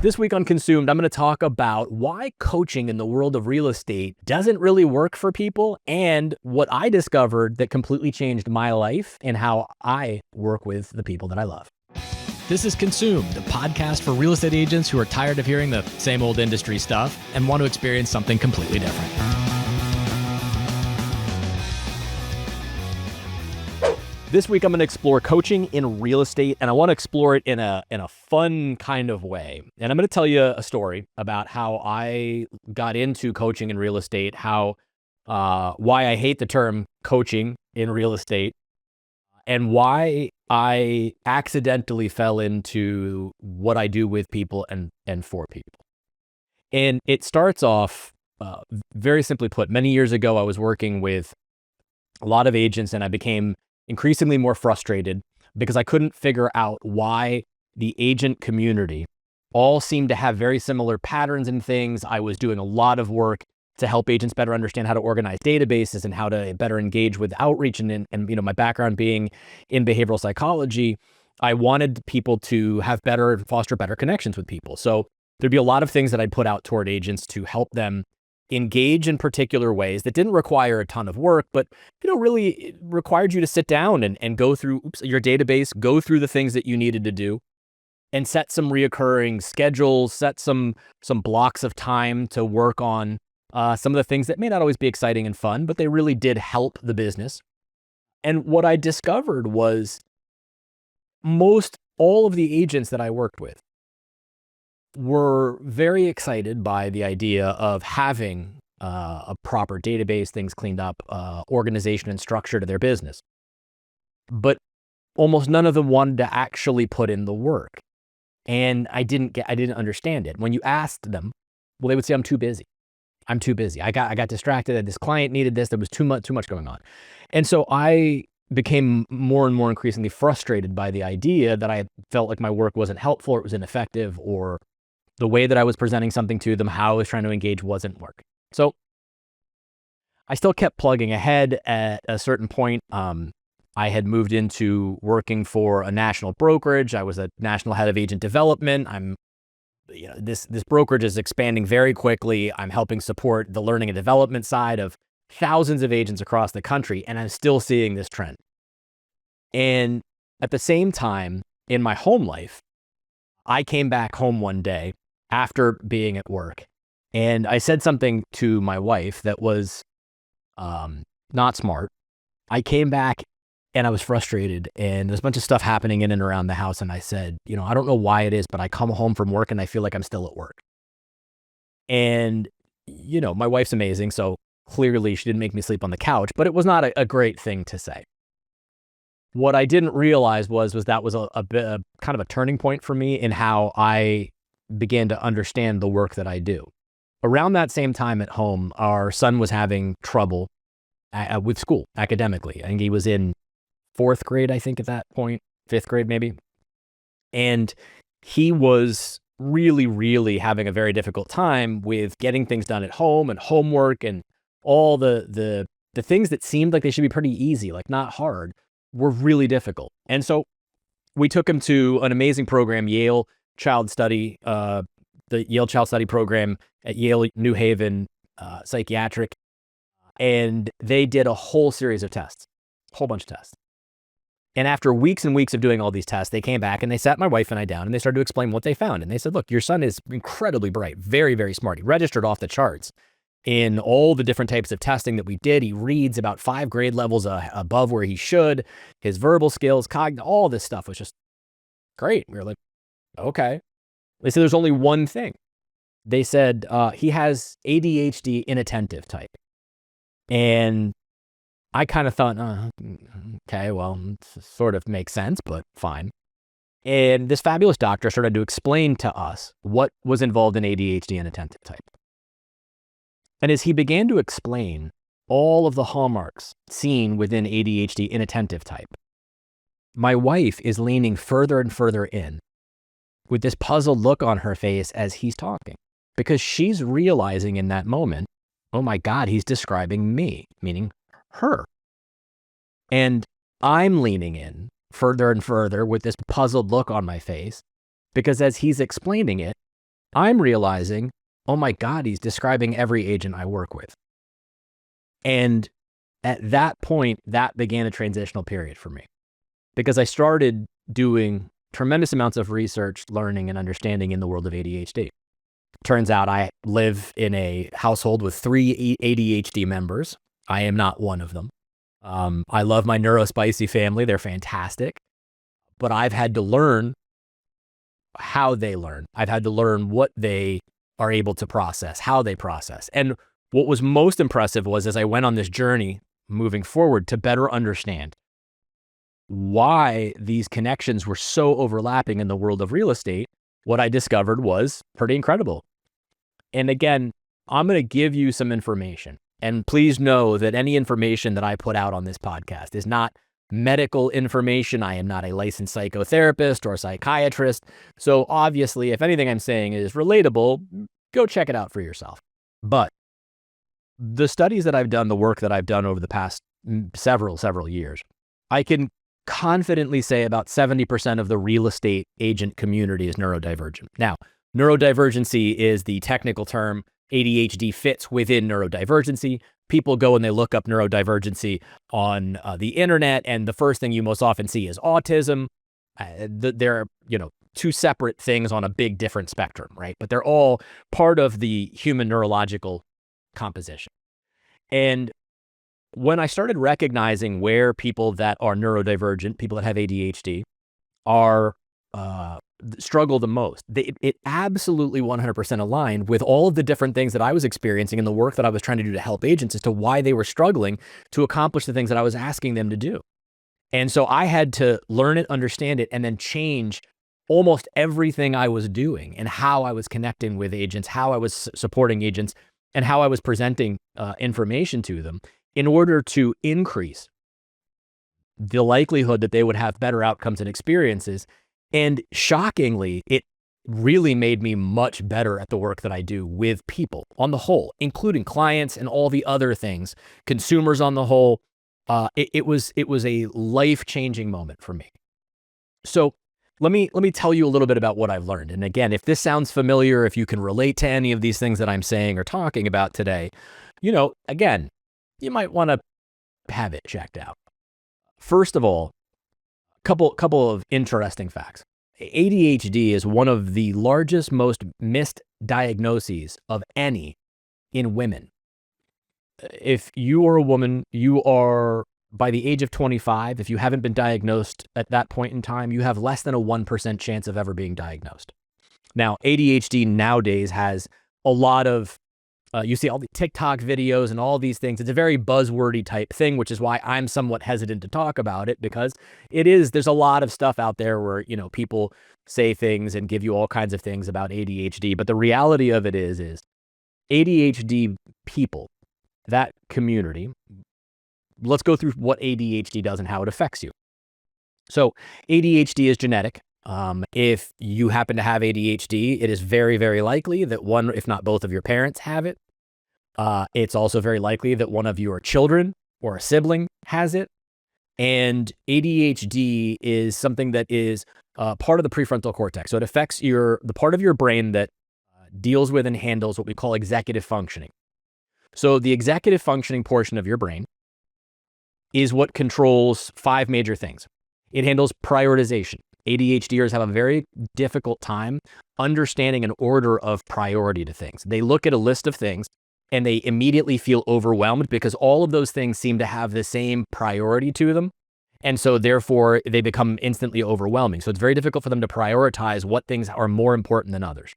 This week on Consumed, I'm going to talk about why coaching in the world of real estate doesn't really work for people and what I discovered that completely changed my life and how I work with the people that I love. This is Consumed, a podcast for real estate agents who are tired of hearing the same old industry stuff and want to experience something completely different. This week, I'm going to explore coaching in real estate, and I want to explore it in a fun kind of way. And I'm going to tell you a story about how I got into coaching in real estate, why I hate the term coaching in real estate, and why I accidentally fell into what I do with people and for people. And it starts off very simply put. Many years ago, I was working with a lot of agents, and I became increasingly more frustrated because I couldn't figure out why the agent community all seemed to have very similar patterns and things. I was doing a lot of work to help agents better understand how to organize databases and how to better engage with outreach. And my background being in behavioral psychology, I wanted people to have foster better connections with people. So there'd be a lot of things that I'd put out toward agents to help them engage in particular ways that didn't require a ton of work, but really required you to sit down and go through your database, go through the things that you needed to do, and set some reoccurring schedules, set some blocks of time to work on some of the things that may not always be exciting and fun, but they really did help the business. And what I discovered was most all of the agents that I worked with were very excited by the idea of having a proper database, things cleaned up, organization and structure to their business. But almost none of them wanted to actually put in the work. And I didn't understand it. When you asked them, well, they would say, I'm too busy. I got distracted. This client needed this. There was too much going on. And so I became more and more increasingly frustrated by the idea that I felt like my work wasn't helpful, or it was ineffective, or the way that I was presenting something to them, how I was trying to engage wasn't working. So I still kept plugging ahead. At a certain point, I had moved into working for a national brokerage. I was a national head of agent development. This brokerage is expanding very quickly. I'm helping support the learning and development side of thousands of agents across the country, and I'm still seeing this trend. And at the same time, in my home life, I came back home one day after being at work, and I said something to my wife that was not smart. I came back and I was frustrated, and there's a bunch of stuff happening in and around the house. And I said, I don't know why it is, but I come home from work and I feel like I'm still at work. And, my wife's amazing. So clearly she didn't make me sleep on the couch, but it was not a great thing to say. What I didn't realize was that was a bit kind of a turning point for me in how I began to understand the work that I do. Around that same time at home, our son was having trouble with school academically. I think he was in 4th grade, I think at that point, 5th grade maybe. And he was really, really having a very difficult time with getting things done at home and homework and all the things that seemed like they should be pretty easy, like not hard, were really difficult. And so we took him to an amazing program, Yale Child Study, the Yale Child Study program at Yale New Haven Psychiatric. And they did a whole series of tests, a whole bunch of tests. And after weeks and weeks of doing all these tests, they came back and they sat my wife and I down and they started to explain what they found. And they said, look, your son is incredibly bright, very, very smart. He registered off the charts in all the different types of testing that we did. He reads about 5 grade levels above where he should. His verbal skills, all this stuff was just great. We were like, okay. They said there's only one thing. They said he has ADHD inattentive type. And I kind of thought, okay, well, it sort of makes sense, but fine. And this fabulous doctor started to explain to us what was involved in ADHD inattentive type. And as he began to explain all of the hallmarks seen within ADHD inattentive type, my wife is leaning further and further in with this puzzled look on her face as he's talking, because she's realizing in that moment, oh my God, he's describing me, meaning her. And I'm leaning in further and further with this puzzled look on my face, because as he's explaining it, I'm realizing, oh my God, he's describing every agent I work with. And at that point, that began a transitional period for me because I started doing tremendous amounts of research, learning, and understanding in the world of ADHD. Turns out I live in a household with 3 ADHD members. I am not one of them. I love my neurospicy family. They're fantastic. But I've had to learn how they learn. I've had to learn what they are able to process, how they process. And what was most impressive was as I went on this journey moving forward to better understand why these connections were so overlapping in the world of real estate, what I discovered was pretty incredible. And again, I'm going to give you some information. And please know that any information that I put out on this podcast is not medical information. I am not a licensed psychotherapist or psychiatrist. So obviously, if anything I'm saying is relatable, go check it out for yourself. But the studies that I've done, the work that I've done over the past several years, I can confidently say about 70% of the real estate agent community is neurodivergent. Now, neurodivergency is the technical term. ADHD fits within neurodivergency. People go and they look up neurodivergency on the internet, and the first thing you most often see is autism. They're, two separate things on a big different spectrum, right? But they're all part of the human neurological composition. And when I started recognizing where people that are neurodivergent, people that have ADHD, are struggle the most, it absolutely 100% aligned with all of the different things that I was experiencing in the work that I was trying to do to help agents as to why they were struggling to accomplish the things that I was asking them to do. And so I had to learn it, understand it, and then change almost everything I was doing and how I was connecting with agents, how I was supporting agents, and how I was presenting information to them in order to increase the likelihood that they would have better outcomes and experiences. And shockingly, it really made me much better at the work that I do with people on the whole, including clients and all the other things, consumers on the whole. It was a life-changing moment for me. So let me tell you a little bit about what I've learned. And again, if this sounds familiar, if you can relate to any of these things that I'm saying or talking about today, again, you might want to have it checked out. First of all, couple of interesting facts. ADHD is one of the largest, most missed diagnoses of any in women. If you are a woman, you are, by the age of 25, if you haven't been diagnosed at that point in time, you have less than a 1% chance of ever being diagnosed. Now, ADHD nowadays has a lot of you see all the TikTok videos and all these things. It's a very buzzwordy type thing, which is why I'm somewhat hesitant to talk about it, because there's a lot of stuff out there where, people say things and give you all kinds of things about ADHD. But the reality of it is ADHD people, that community, let's go through what ADHD does and how it affects you. So ADHD is genetic. If you happen to have ADHD, it is very, very likely that one, if not both of your parents have it. It's also very likely that one of your children or a sibling has it. And ADHD is something that is part of the prefrontal cortex. So it affects the part of your brain that deals with and handles what we call executive functioning. So the executive functioning portion of your brain is what controls 5 major things. It handles prioritization. ADHDers have a very difficult time understanding an order of priority to things. They look at a list of things and they immediately feel overwhelmed because all of those things seem to have the same priority to them. And so therefore they become instantly overwhelming. So it's very difficult for them to prioritize what things are more important than others.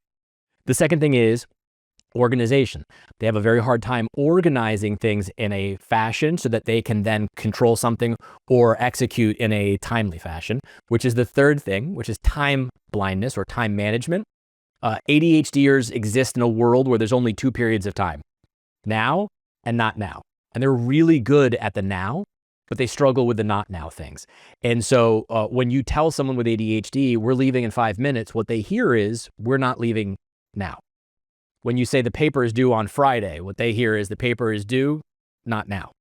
The second thing is organization. They have a very hard time organizing things in a fashion so that they can then control something or execute in a timely fashion, which is the third thing, which is time blindness or time management. ADHDers exist in a world where there's only 2 periods of time, now and not now. And they're really good at the now, but they struggle with the not now things. And so when you tell someone with ADHD, we're leaving in 5 minutes, what they hear is, we're not leaving now. When you say the paper is due on Friday, what they hear is the paper is due, not now.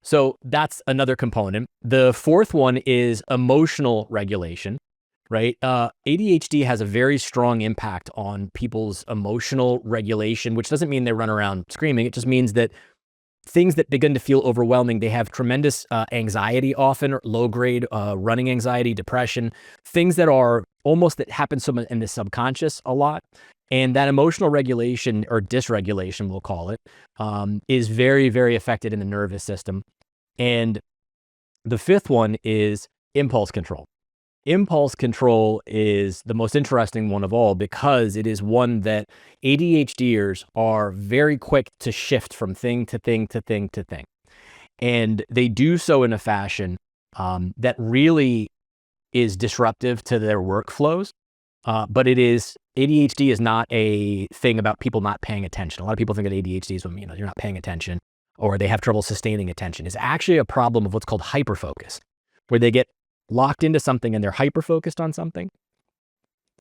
So that's another component. The fourth one is emotional regulation. right? ADHD has a very strong impact on people's emotional regulation, which doesn't mean they run around screaming. It just means that things that begin to feel overwhelming, they have tremendous anxiety often, or low grade running anxiety, depression, things that are almost that happen in the subconscious a lot. And that emotional regulation or dysregulation, we'll call it, is very, very affected in the nervous system. And the fifth one is impulse control. Impulse control is the most interesting one of all because it is one that ADHDers are very quick to shift from thing to thing to thing to thing. And they do so in a fashion that really is disruptive to their workflows. But ADHD is not a thing about people not paying attention. A lot of people think that ADHD is when, you're not paying attention or they have trouble sustaining attention. It's actually a problem of what's called hyperfocus, where they get locked into something and they're hyper-focused on something.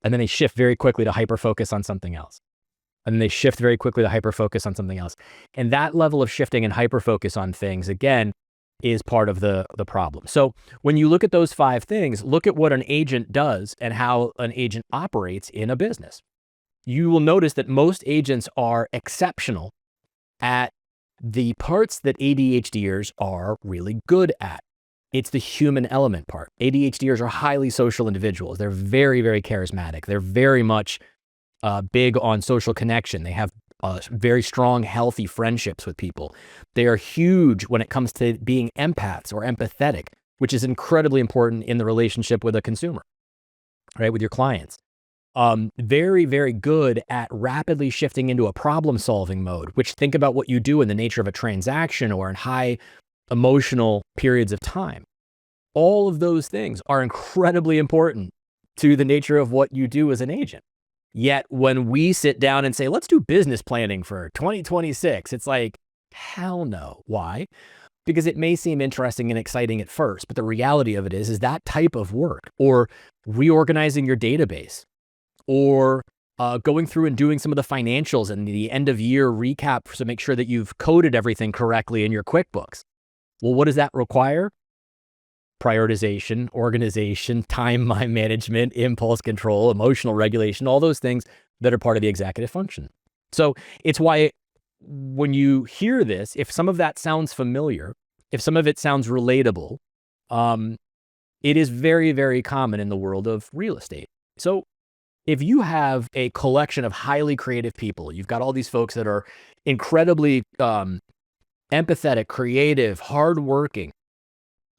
And then they shift very quickly to hyper-focus on something else. And then they shift very quickly to hyper-focus on something else. And that level of shifting and hyper-focus on things, again, is part of the problem. So when you look at those 5 things, look at what an agent does and how an agent operates in a business. You will notice that most agents are exceptional at the parts that ADHDers are really good at. It's the human element part. ADHDers are highly social individuals. They're very, very charismatic. They're very much big on social connection. They have very strong, healthy friendships with people. They are huge when it comes to being empaths or empathetic, which is incredibly important in the relationship with a consumer, right? With your clients. Very, very good at rapidly shifting into a problem-solving mode, which think about what you do in the nature of a transaction or in high emotional periods of time. All of those things are incredibly important to the nature of what you do as an agent. Yet when we sit down and say, let's do business planning for 2026, it's like, hell no. Why? Because it may seem interesting and exciting at first, but the reality of it is that type of work, or reorganizing your database, or going through and doing some of the financials and the end of year recap to make sure that you've coded everything correctly in your QuickBooks. Well, what does that require? Prioritization, organization, time management, impulse control, emotional regulation, all those things that are part of the executive function. So it's why when you hear this, if some of that sounds familiar, if some of it sounds relatable, it is very, very common in the world of real estate. So if you have a collection of highly creative people, you've got all these folks that are incredibly empathetic, creative, hardworking,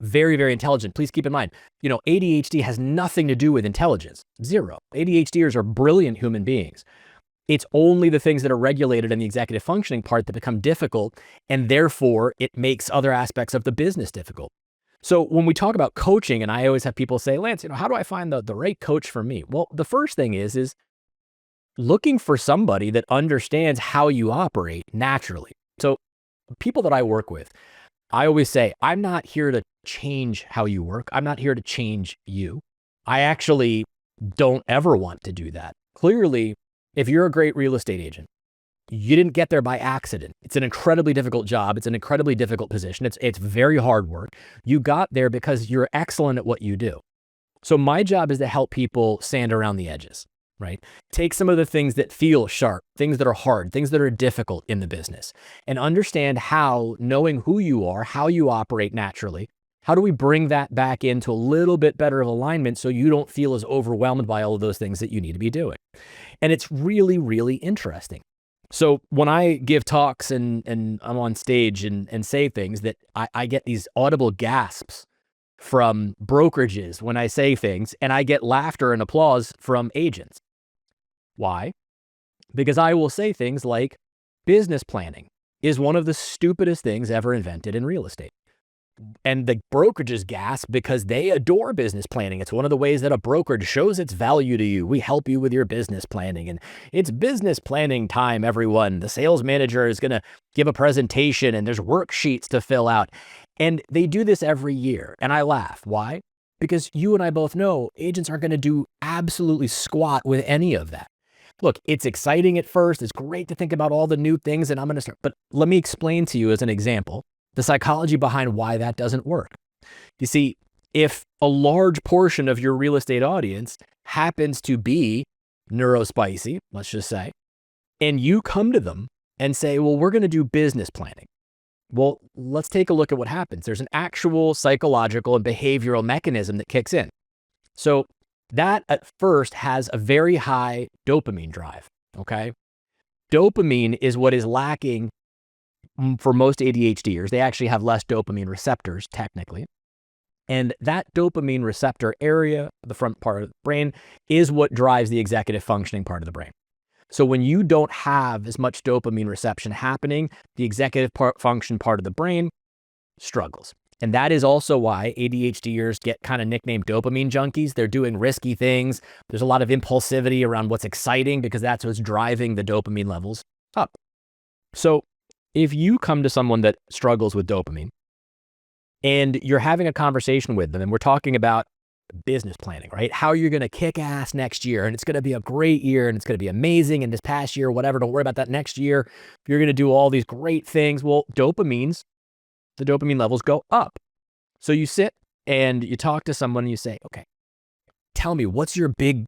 very, very intelligent. Please keep in mind, ADHD has nothing to do with intelligence. Zero. ADHDers are brilliant human beings. It's only the things that are regulated in the executive functioning part that become difficult, and therefore it makes other aspects of the business difficult. So when we talk about coaching, and I always have people say, Lance, how do I find the right coach for me? Well, the first thing is looking for somebody that understands how you operate naturally. So people that I work with, I always say, I'm not here to change how you work. I'm not here to change you. I actually don't ever want to do that. Clearly, if you're a great real estate agent, you didn't get there by accident. It's an incredibly difficult job. It's an incredibly difficult position. It's very hard work. You got there because you're excellent at what you do. So my job is to help people sand around the edges, right? Take some of the things that feel sharp, things that are hard, things that are difficult in the business, and understand how, knowing who you are, how you operate naturally, how do we bring that back into a little bit better of alignment so you don't feel as overwhelmed by all of those things that you need to be doing? And it's really, really interesting. So when I give talks and I'm on stage and say things that I get these audible gasps from brokerages when I say things, and I get laughter and applause from agents. Why? Because I will say things like business planning is one of the stupidest things ever invented in real estate. And the brokerages gasp because they adore business planning. It's one of the ways that a brokerage shows its value to you. We help you with your business planning, and it's business planning time, everyone. The sales manager is going to give a presentation and there's worksheets to fill out. And they do this every year. And I laugh. Why? Because you and I both know agents aren't going to do absolutely squat with any of that. Look, it's exciting at first. It's great to think about all the new things, and I'm going to start. But let me explain to you as an example the psychology behind why that doesn't work. You see, if a large portion of your real estate audience happens to be neurospicy, let's just say, and you come to them and say, well, we're going to do business planning. Well, let's take a look at what happens. There's an actual psychological and behavioral mechanism that kicks in. So that at first has a very high dopamine drive, okay? Dopamine is what is lacking for most ADHDers. They actually have less dopamine receptors, technically. And that dopamine receptor area, the front part of the brain, is what drives the executive functioning part of the brain. So when you don't have as much dopamine reception happening, the executive function part of the brain struggles. And that is also why ADHDers get kind of nicknamed dopamine junkies. They're doing risky things. There's a lot of impulsivity around what's exciting because that's what's driving the dopamine levels up. So if you come to someone that struggles with dopamine and you're having a conversation with them and we're talking about business planning, right? How you're going to kick ass next year and it's going to be a great year and it's going to be amazing in this past year, whatever. Don't worry about that next year. You're going to do all these great things. Well, the dopamine levels go up. So you sit and you talk to someone and you say, okay, tell me, what's your big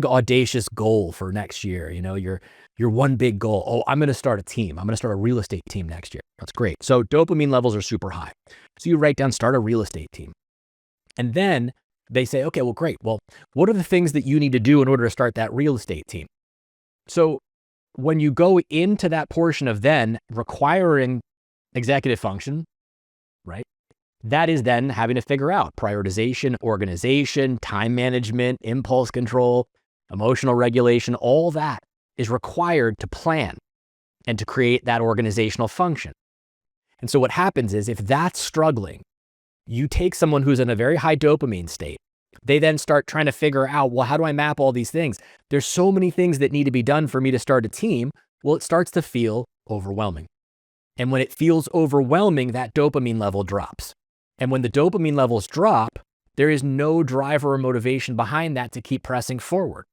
audacious goal for next year? You know, your one big goal. Oh, I'm going to start a team. I'm going to start a real estate team next year. That's great. So dopamine levels are super high. So you write down, start a real estate team. And then they say, okay, well, great. Well, what are the things that you need to do in order to start that real estate team? So when you go into that portion of then requiring executive function, right? That is then having to figure out prioritization, organization, time management, impulse control, emotional regulation. All that is required to plan and to create that organizational function. And so what happens is if that's struggling, you take someone who's in a very high dopamine state. They then start trying to figure out, well, how do I map all these things? There's so many things that need to be done for me to start a team. Well, it starts to feel overwhelming. And when it feels overwhelming, that dopamine level drops. And when the dopamine levels drop, there is no driver or motivation behind that to keep pressing forward.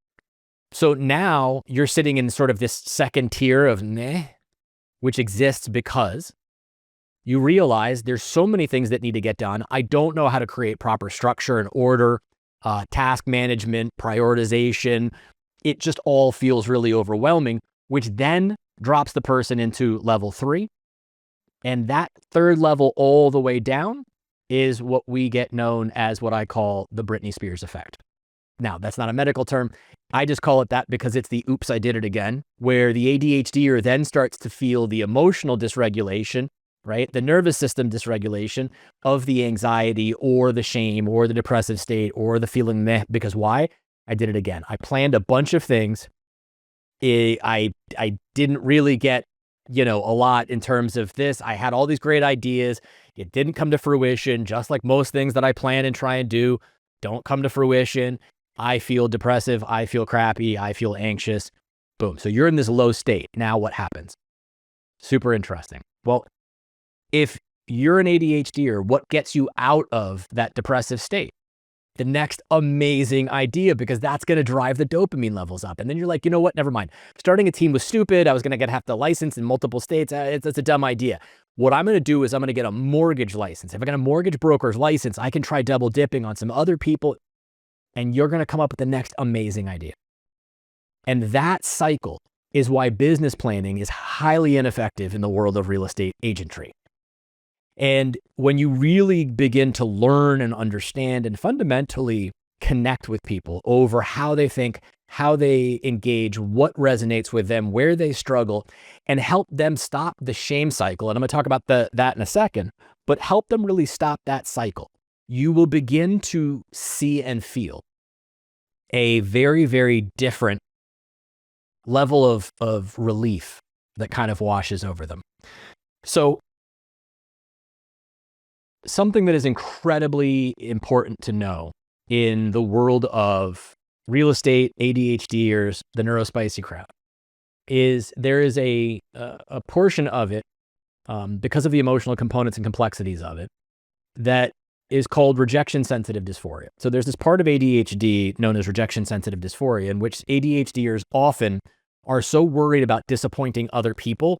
So now you're sitting in sort of this second tier of meh, which exists because you realize there's so many things that need to get done. I don't know how to create proper structure and order, task management, prioritization. It just all feels really overwhelming, which then drops the person into level 3. And that third level all the way down is what we get known as what I call the Britney Spears effect. Now, that's not a medical term. I just call it that because it's the oops, I did it again, where the ADHDer then starts to feel the emotional dysregulation, right? The nervous system dysregulation of the anxiety or the shame or the depressive state or the feeling meh, because why? I did it again. I planned a bunch of things. I didn't really get, a lot in terms of this. I had all these great ideas. It didn't come to fruition, just like most things that I plan and try and do don't come to fruition. I feel depressive. I feel crappy. I feel anxious. Boom. So you're in this low state. Now what happens? Super interesting. Well, if you're an ADHDer, what gets you out of that depressive state? The next amazing idea, because that's going to drive the dopamine levels up. And then you're like, you know what? Never mind. Starting a team was stupid. I was going to have to license in multiple states. It's a dumb idea. What I'm going to do is I'm going to get a mortgage license. If I get a mortgage broker's license, I can try double dipping on some other people, and you're going to come up with the next amazing idea. And that cycle is why business planning is highly ineffective in the world of real estate agentry. And when you really begin to learn and understand and fundamentally connect with people over how they think, how they engage, what resonates with them, where they struggle, and help them stop the shame cycle. And I'm going to talk about that in a second, but help them really stop that cycle. You will begin to see and feel a very, very different level of relief that kind of washes over them. So something that is incredibly important to know in the world of real estate, ADHDers, the neurospicy crowd, is there is a portion of it, because of the emotional components and complexities of it, that is called rejection sensitive dysphoria. So there's this part of ADHD known as rejection sensitive dysphoria, in which ADHDers often are so worried about disappointing other people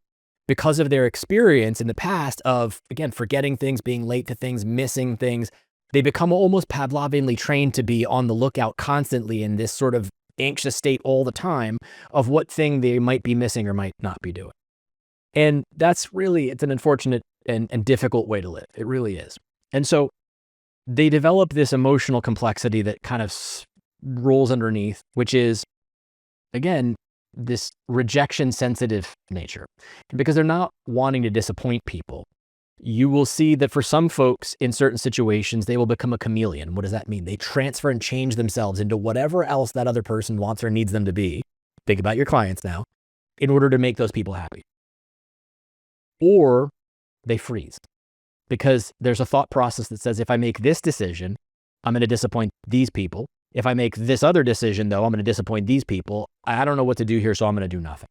because of their experience in the past of, again, forgetting things, being late to things, missing things, They become almost Pavlovianly trained to be on the lookout constantly in this sort of anxious state all the time of what thing they might be missing or might not be doing. And that's really, it's an unfortunate and difficult way to live. It really is. And so they develop this emotional complexity that kind of rolls underneath, which is, again, this rejection sensitive nature. Because they're not wanting to disappoint people, you will see that for some folks in certain situations, they will become a chameleon. What does that mean? They transfer and change themselves into whatever else that other person wants or needs them to be. Think about your clients now, in order to make those people happy. Or they freeze because there's a thought process that says, if I make this decision, I'm going to disappoint these people. If I make this other decision, though, I'm going to disappoint these people. I don't know what to do here, so I'm going to do nothing.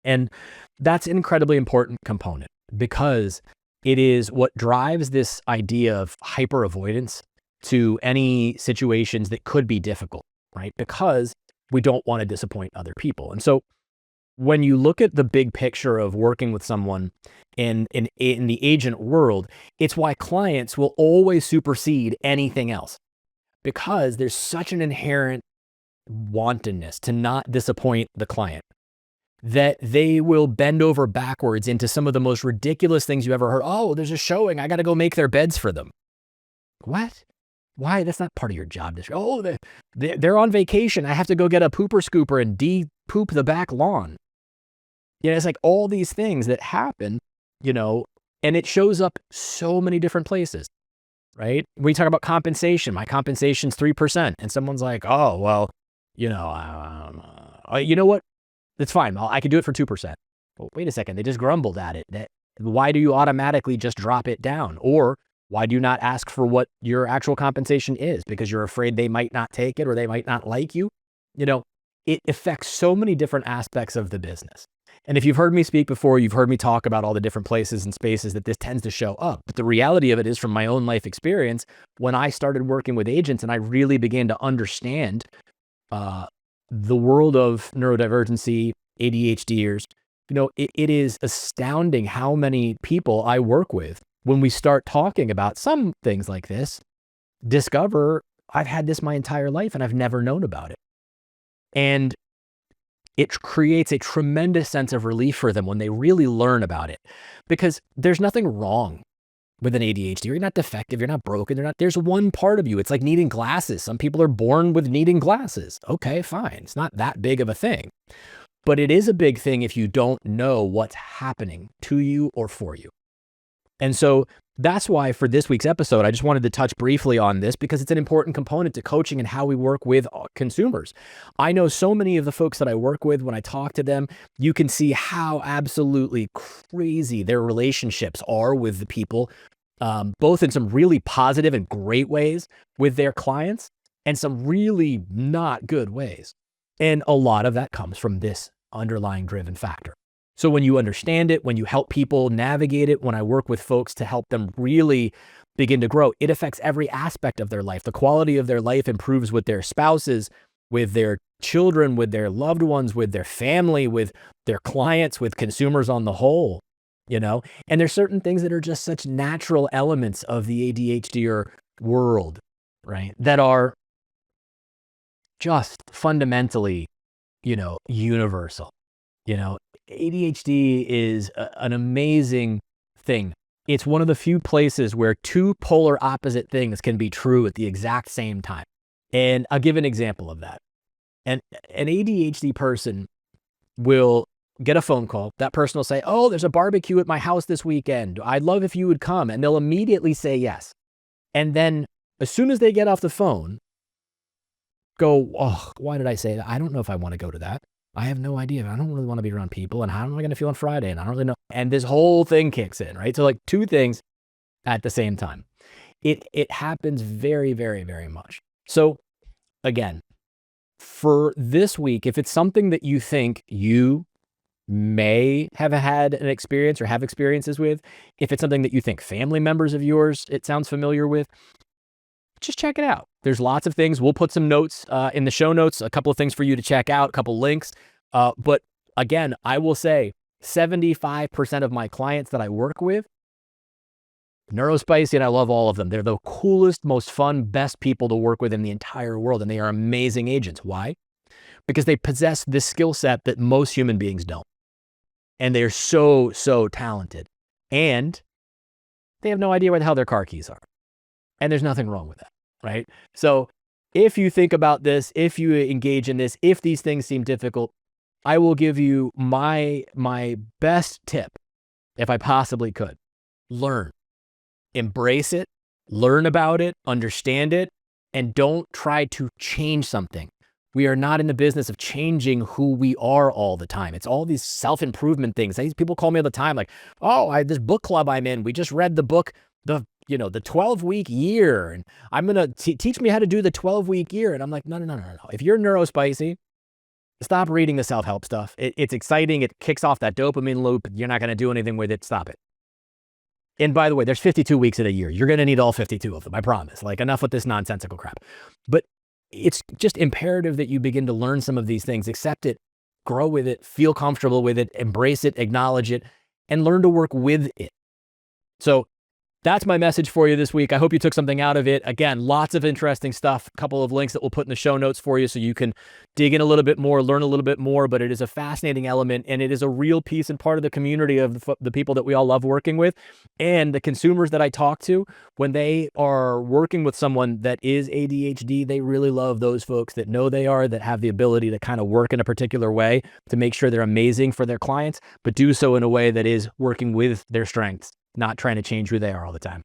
And that's an incredibly important component because it is what drives this idea of hyper avoidance to any situations that could be difficult, right? Because we don't want to disappoint other people. And so when you look at the big picture of working with someone in the agent world, it's why clients will always supersede anything else, because there's such an inherent wantonness to not disappoint the client that they will bend over backwards into some of the most ridiculous things you ever heard. Oh, there's a showing. I got to go make their beds for them. What? Why? That's not part of your job description. Oh, they're on vacation. I have to go get a pooper scooper and de-poop the back lawn. It's like all these things that happen, and it shows up so many different places, right? When you talk about compensation, my compensation's 3%. And someone's like, oh, well, you know what? That's fine. I can do it for 2%. Well, wait a second. They just grumbled at it. Why do you automatically just drop it down? Or why do you not ask for what your actual compensation is? Because you're afraid they might not take it or they might not like you. It affects so many different aspects of the business. And if you've heard me speak before, you've heard me talk about all the different places and spaces that this tends to show up. But the reality of it is, from my own life experience, when I started working with agents and I really began to understand the world of neurodivergency, ADHDers, it is astounding how many people I work with, when we start talking about some things like this, discover I've had this my entire life and I've never known about it. And it creates a tremendous sense of relief for them when they really learn about it, because there's nothing wrong with an ADHD. You're not defective. You're not broken. There's one part of you. It's like needing glasses. Some people are born with needing glasses. Okay, fine. It's not that big of a thing, but it is a big thing if you don't know what's happening to you or for you. And so that's why for this week's episode, I just wanted to touch briefly on this, because it's an important component to coaching and how we work with consumers. I know so many of the folks that I work with, when I talk to them, you can see how absolutely crazy their relationships are with the people, both in some really positive and great ways with their clients and some really not good ways. And a lot of that comes from this underlying driven factor. So when you understand it, when you help people navigate it, when I work with folks to help them really begin to grow, it affects every aspect of their life. The quality of their life improves with their spouses, with their children, with their loved ones, with their family, with their clients, with consumers on the whole, And there's certain things that are just such natural elements of the ADHD world, right? That are just fundamentally, universal. ADHD is an amazing thing. It's one of the few places where two polar opposite things can be true at the exact same time. And I'll give an example of that. An ADHD person will get a phone call. That person will say, oh, there's a barbecue at my house this weekend. I'd love if you would come. And they'll immediately say yes. And then as soon as they get off the phone, go, oh, why did I say that? I don't know if I want to go to that. I have no idea. I don't really want to be around people. And how am I going to feel on Friday? And I don't really know. And this whole thing kicks in, right? So like two things at the same time. It happens very, very, very much. So again, for this week, if it's something that you think you may have had an experience or have experiences with, if it's something that you think family members of yours, it sounds familiar with, just check it out. There's lots of things. We'll put some notes in the show notes, a couple of things for you to check out, a couple links. But again, I will say 75% of my clients that I work with Neurospicy, and I love all of them. They're the coolest, most fun, best people to work with in the entire world, and they are amazing agents. Why? Because they possess this skill set that most human beings don't. And they're so, so talented. And they have no idea where the hell their car keys are. And there's nothing wrong with that, right? So if you think about this, if you engage in this, if these things seem difficult, I will give you my best tip, if I possibly could. Learn. Embrace it, learn about it, understand it, and don't try to change something. We are not in the business of changing who we are all the time. It's all these self-improvement things. People call me all the time like, oh, this book club I'm in, we just read the book, the 12-week year, and I'm going to teach me how to do the 12-week year. And I'm like, no. If you're neurospicy, stop reading the self-help stuff. It's exciting. It kicks off that dopamine loop. You're not going to do anything with it. Stop it. And by the way, there's 52 weeks in a year. You're going to need all 52 of them. I promise. Like, enough with this nonsensical crap. But it's just imperative that you begin to learn some of these things, accept it, grow with it, feel comfortable with it, embrace it, acknowledge it, and learn to work with it. So that's my message for you this week. I hope you took something out of it. Again, lots of interesting stuff. A couple of links that we'll put in the show notes for you so you can dig in a little bit more, learn a little bit more. But it is a fascinating element, and it is a real piece and part of the community of the people that we all love working with. And the consumers that I talk to, when they are working with someone that is ADHD, they really love those folks that know they are, that have the ability to kind of work in a particular way to make sure they're amazing for their clients, but do so in a way that is working with their strengths, not trying to change who they are all the time.